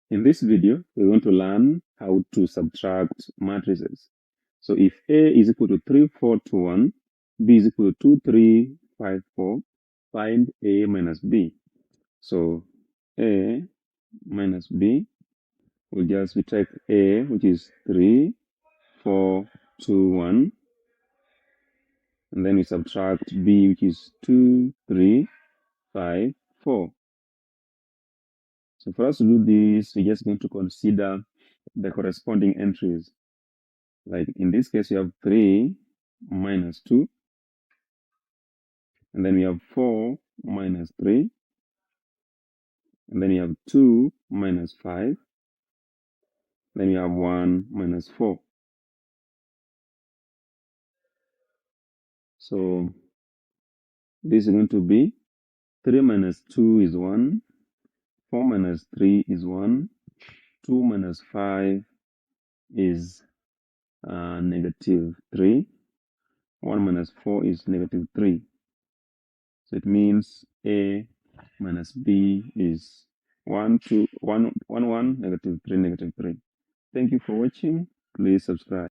In this video, we're going to learn how to subtract matrices. So if A is equal to 3, 4, 2, 1, B is equal to 2, 3, 5, 4, find A minus B. So A minus B will just, we take A, which is 3, 4, 2, 1, and then we subtract B, which is 2, 3, 5, 4. So for us to do this, we're just going to consider the corresponding entries. Like in this case, you have 3 minus 2, and then we have 4 minus 3, and then you have 2 minus 5, then you have 1 minus 4. So this is going to be 3 minus 2 is 1, 4 minus 3 is 1, 2 minus 5 is negative 3, 1 minus 4 is negative 3. So it means A minus B is 1, 2, 1, 1, 1, negative 3, negative 3. Thank you for watching. Please subscribe.